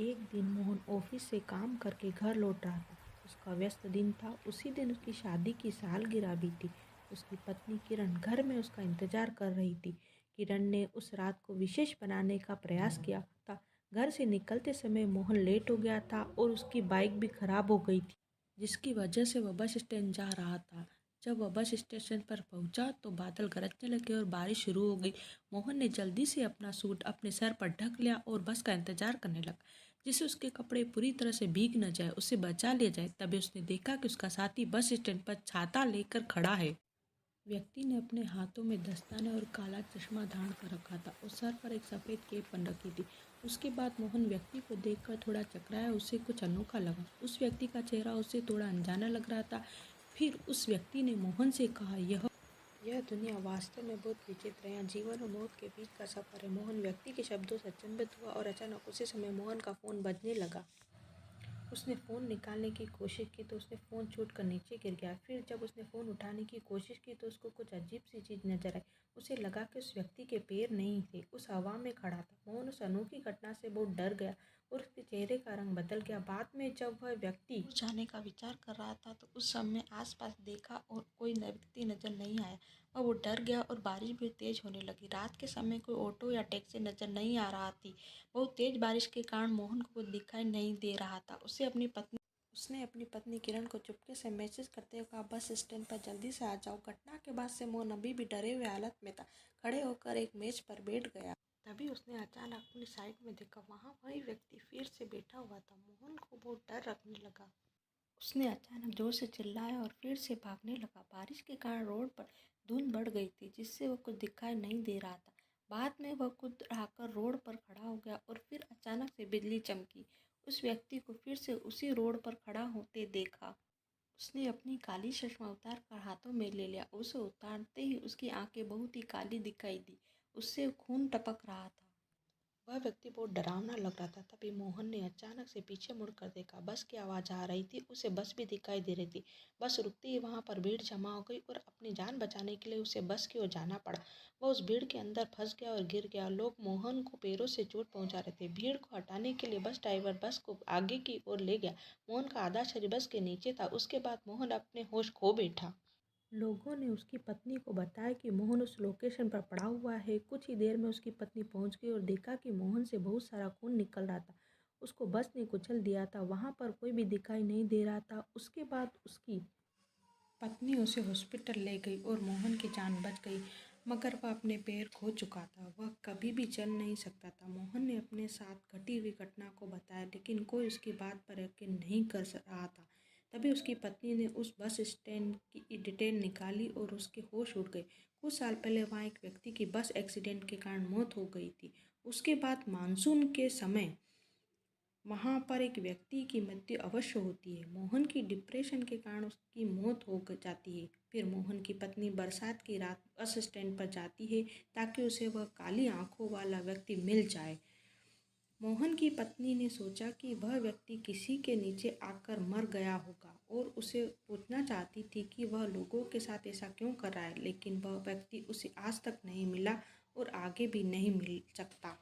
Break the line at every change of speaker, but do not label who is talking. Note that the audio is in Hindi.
एक दिन मोहन ऑफिस से काम करके घर लौट रहा था। उसका व्यस्त दिन था। उसी दिन उसकी शादी की सालगिरह भी थी। उसकी पत्नी किरण घर में उसका इंतजार कर रही थी। किरण ने उस रात को विशेष बनाने का प्रयास किया था। घर से निकलते समय मोहन लेट हो गया था और उसकी बाइक भी खराब हो गई थी, जिसकी वजह से वह बस स्टैंड जा रहा था। जब वह बस स्टेशन पर पहुंचा तो बादल गरजने लगे और बारिश शुरू हो गई। मोहन ने जल्दी से अपना सूट अपने सर पर ढक लिया और बस का इंतजार करने लगा, जिससे उसके कपड़े पूरी तरह से भीग न जाए, उसे बचा लिया जाए। तभी उसने देखा कि उसका साथी बस स्टैंड पर छाता लेकर खड़ा है। व्यक्ति ने अपने हाथों में दस्ताने और काला चश्मा धारण कर रखा था और सर पर एक सफ़ेद केप बन रखी थी। उसके बाद मोहन व्यक्ति को देखकर थोड़ा चकराया। उसे कुछ अनोखा लगा। उस व्यक्ति का चेहरा उसे थोड़ा अनजाना लग रहा था। फिर उस व्यक्ति ने मोहन से कहा, यह दुनिया वास्तव में बहुत विचित्र है। यहाँ जीवन और मौत के बीच का सफ़र है। मोहन व्यक्ति के शब्दों से अचंभित हुआ और अचानक उसी समय मोहन का फ़ोन बजने लगा। उसने फ़ोन निकालने की कोशिश की तो उसने फ़ोन छूटकर नीचे गिर गया। फिर जब उसने फ़ोन उठाने की कोशिश की तो उसको कुछ अजीब सी चीज़ नज़र आई। उसे लगा कि उस व्यक्ति के पैर नहीं थे, उस हवा में खड़ा था। मोहन उस अनोखी घटना से बहुत डर गया और उसके चेहरे का रंग बदल गया। बाद में जब वह व्यक्ति दूर जाने का विचार कर रहा था तो उस समय आसपास देखा और कोई व्यक्ति नज़र नहीं आया। वो डर गया और बारिश भी तेज़ होने लगी। रात के समय कोई ऑटो या टैक्सी नज़र नहीं आ रहा थी। बहुत तेज़ बारिश के कारण मोहन को कुछ दिखाई नहीं दे रहा था। उसने अपनी पत्नी किरण को चुपके से मैसेज करते हुए कहा, बस स्टैंड पर जल्दी से आ जाओ। घटना के बाद से मोहन अभी भी डरे हुए हालत में था। खड़े होकर एक मेज पर बैठ गया। तभी उसने अचानक अपनी साइड में देखा। वहाँ वही व्यक्ति फिर से बैठा हुआ था। मोहन को बहुत डर लगने लगा। उसने अचानक जोर से चिल्लाया और फिर से भागने लगा। बारिश के कारण रोड पर धुंध बढ़ गई थी, जिससे वह कुछ दिखाई नहीं दे रहा था। बाद में वह खुद आकर रोड पर खड़ा हो गया और फिर अचानक से बिजली चमकी। उस व्यक्ति को फिर से उसी रोड पर खड़ा होते देखा। उसने अपनी काली चश्मा उतार कर हाथों में ले लिया। उसे उतारते ही उसकी आंखें बहुत ही काली दिखाई दी। उससे खून टपक रहा था। वह व्यक्ति बहुत डरावना लग रहा था। तभी मोहन ने अचानक से पीछे मुड़कर देखा। बस की आवाज़ आ रही थी। उसे बस भी दिखाई दे रही थी। बस रुकते ही वहाँ पर भीड़ जमा हो गई और अपनी जान बचाने के लिए उसे बस की ओर जाना पड़ा। वह उस भीड़ के अंदर फंस गया और गिर गया। लोग मोहन को पैरों से चोट पहुँचा रहे थे। भीड़ को हटाने के लिए बस ड्राइवर बस को आगे की ओर ले गया। मोहन का आधा शरीर बस के नीचे था। उसके बाद मोहन अपने होश खो बैठा। लोगों ने उसकी पत्नी को बताया कि मोहन उस लोकेशन पर पड़ा हुआ है। कुछ ही देर में उसकी पत्नी पहुंच गई और देखा कि मोहन से बहुत सारा खून निकल रहा था। उसको बस ने कुचल दिया था। वहां पर कोई भी दिखाई नहीं दे रहा था। उसके बाद उसकी पत्नी उसे हॉस्पिटल ले गई और मोहन की जान बच गई, मगर वह अपने पैर खो चुका था। वह कभी भी चल नहीं सकता था। मोहन ने अपने साथ घटी हुई घटना को बताया, लेकिन कोई उसकी बात पर यकीन नहीं कर रहा था। तभी उसकी पत्नी ने उस बस स्टैंड की डिटेल निकाली और उसके होश उड़ गए। कुछ साल पहले वहाँ एक व्यक्ति की बस एक्सीडेंट के कारण मौत हो गई थी। उसके बाद मानसून के समय वहाँ पर एक व्यक्ति की मृत्यु अवश्य होती है। मोहन की डिप्रेशन के कारण उसकी मौत हो जाती है। फिर मोहन की पत्नी बरसात की रात बस स्टैंड पर जाती है ताकि उसे वह काली आंखों वाला व्यक्ति मिल जाए। मोहन की पत्नी ने सोचा कि वह व्यक्ति किसी के नीचे आकर मर गया होगा और उसे पूछना चाहती थी कि वह लोगों के साथ ऐसा क्यों कर रहा है, लेकिन वह व्यक्ति उसे आज तक नहीं मिला और आगे भी नहीं मिल सकता।